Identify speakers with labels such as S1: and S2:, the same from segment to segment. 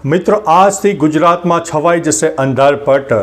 S1: મિત્રો આજથી ગુજરાતમાં છવાઈ જશે અંધારપટ।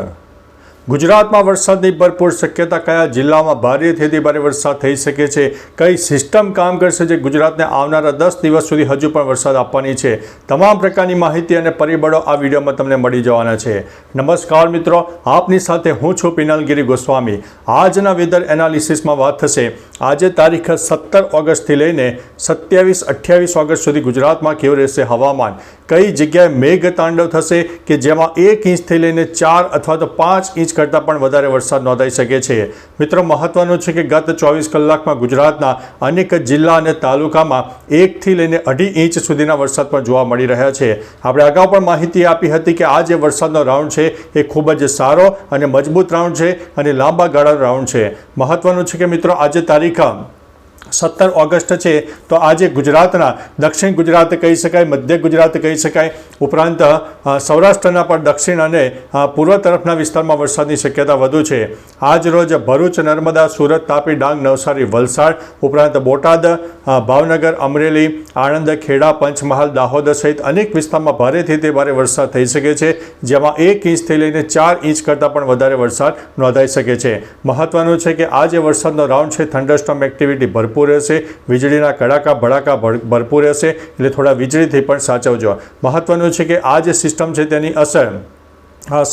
S1: ગુજરાતમાં વરસાદની ભરપૂર શક્યતા। કયા જિલ્લામાં ભારેથી ભારે વરસાદ થઈ શકે છે? કઈ સિસ્ટમ કામ કરશે જે ગુજરાતને આવનારા 10 દિવસ સુધી હજુ પણ વરસાદ આપવાની છે? તમામ પ્રકારની માહિતી અને પરિબળો આ વિડીયોમાં તમને મળી જવાના છે। નમસ્કાર મિત્રો, આપની સાથે હું છું પિનલગીરી ગોસ્વામી। આજના વેધર એનાલિસિસમાં વાત થશે આજે તારીખ 17 ઓગસ્ટથી લઈને 27-28 ઓગસ્ટ સુધી ગુજરાતમાં કેવું રહેશે હવામાન, કઈ જગ્યાએ મેઘ તાંડવ થશે કે જેમાં 1 ઇંચથી લઈને 4 અથવા તો 5 ઇંચ કરતાં પણ વધારે વરસાદ નોંધાઈ શકે છે। મિત્રો, મહત્વનું છે કે ગત 24 કલાકમાં ગુજરાતના અનેક જિલ્લા અને તાલુકામાં 1 થી લઈને 2.5 ઇંચ સુધીના વરસાદ પણ જોવા મળી રહ્યા છે। આપણે અગાઉ પણ માહિતી આપી હતી કે આ જે વરસાદનો રાઉન્ડ છે એ ખૂબ જ સારો અને મજબૂત રાઉન્ડ છે અને લાંબા ગાળાનો રાઉન્ડ છે। મહત્વનું છે કે મિત્રો આજે તારીખ 17 ઓગસ્ટ છે તો આજે ગુજરાતના દક્ષિણ ગુજરાત કહી શકાય, મધ્ય ગુજરાત કહી શકાય, ઉપરાંત સૌરાષ્ટ્રના પણ દક્ષિણ અને પૂર્વ તરફના વિસ્તારમાં વરસાદની શક્યતા વધુ છે। આજ રોજ ભરૂચ, નર્મદા, સુરત, તાપી, ડાંગ, નવસારી, વલસાડ ઉપરાંત બોટાદ, ભાવનગર, અમરેલી, આણંદ, ખેડા, પંચમહાલ, દાહોદ સહિત અનેક વિસ્તારમાં ભારેથી ભારે વરસાદ થઈ શકે છે, જેમાં 1 ઇંચથી લઈને 4 ઇંચ કરતાં પણ વધારે વરસાદ નોંધાઈ શકે છે। મહત્વનું છે કે આ જે વરસાદનો રાઉન્ડ છે થંડરસ્ટોર્મ એક્ટિવિટી ભરપૂર રહેશે, વીજળીના કડાકા ભડાકા ભરપૂર રહેશે, એટલે થોડા વીજળીથી પણ સાચવજો। મહત્વનું છે કે આ જે સિસ્ટમ છે તેની અસર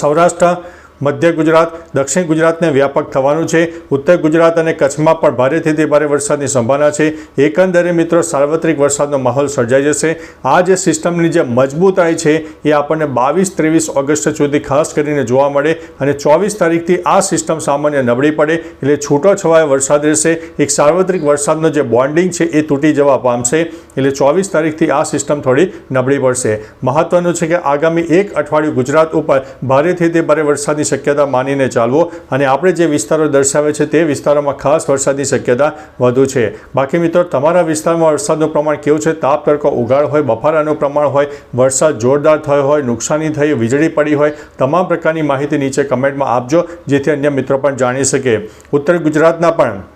S1: સૌરાષ્ટ્ર, મધ્ય ગુજરાત, દક્ષિણ ગુજરાતને વ્યાપક થવાનું છે। ઉત્તર ગુજરાત અને કચ્છમાં પણ ભારેથી ભારે વરસાદની સંભાવના છે। એકંદરે મિત્રો સાર્વત્રિક વરસાદનો માહોલ સર્જાઈ જશે। આ જે સિસ્ટમની જે મજબૂતાઈ છે એ આપણને 22-23 ઓગસ્ટ સુધી ખાસ કરીને જોવા મળે અને 24 તારીખથી આ સિસ્ટમ સામાન્ય નબળી પડે એટલે છૂટો છવાયો વરસાદ રહેશે। એક સાર્વત્રિક વરસાદનો જે બોન્ડિંગ છે એ તૂટી જવા પામશે એટલે 24 તારીખથી આ સિસ્ટમ થોડી નબળી પડશે। મહત્વનું છે કે આગામી 1 અઠવાડિયું ગુજરાત ઉપર ભારેથી ભારે વરસાદની શક્યતા માનીને ચાલવો અને આપણે જે વિસ્તારો દર્શાવે છે તે વિસ્તારોમાં ખાસ વરસાદની શક્યતા વધુ છે। બાકી મિત્રો તમારા વિસ્તારમાં વરસાદનું પ્રમાણ કેવું છે? તાપ, તડકો, ઉગાડ હોય, બફારાનું પ્રમાણ હોય, વરસાદ જોરદાર થયો હોય, નુકસાની થઈ, વીજળી પડી હોય, તમામ પ્રકારની માહિતી નીચે કમેન્ટમાં આપજો જેથી અન્ય મિત્રો પણ જાણી શકે। ઉત્તર ગુજરાતના પણ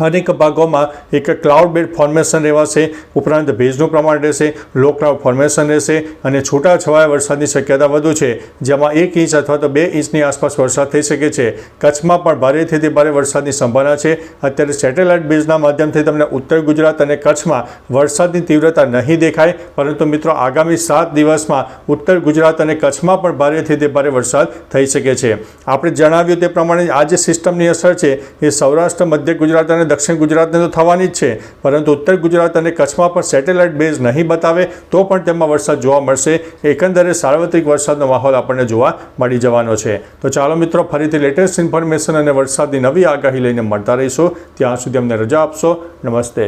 S1: અનેક ભાગોમાં એક ક્લાઉડ બેડ ફોર્મેશન રહેવાશે, ઉપરાંત ભેજનું પ્રમાણ રહેશે, લો ક્લાઉડ ફોર્મેશન રહેશે અને છૂટાછવાયા વરસાદની શક્યતા વધુ છે, જેમાં 1 ઇંચ અથવા તો 2 ઇંચની આસપાસ વરસાદ થઈ શકે છે। કચ્છમાં પણ ભારેથી ભારે વરસાદની સંભાવના છે। અત્યારે સેટેલાઇટ બેઝના માધ્યમથી તમને ઉત્તર ગુજરાત અને કચ્છમાં વરસાદની તીવ્રતા નહીં દેખાય, પરંતુ મિત્રો આગામી 7 દિવસમાં ઉત્તર ગુજરાત અને કચ્છમાં પણ ભારેથી ભારે વરસાદ થઈ શકે છે। આપણે જણાવ્યું તે પ્રમાણે આ જે સિસ્ટમની અસર છે એ સૌરાષ્ટ્ર, મધ્ય ગુજરાત અને દક્ષિણ ગુજરાતને તો થવાની જ છે, પરંતુ ઉત્તર ગુજરાત અને કચ્છમાં પણ સેટેલાઇટ બેઝ નહીં બતાવે તો પણ તેમાં વરસાદ જોવા મળશે। એકંદરે સાર્વત્રિક વરસાદનો માહોલ આપણને જોવા મળી જવાનો છે। તો ચાલો મિત્રો ફરીથી લેટેસ્ટ ઇન્ફોર્મેશન અને વરસાદની નવી આગાહી લઈને મળતા રહીશું। ત્યાં સુધી અમને રજા આપશો। નમસ્તે।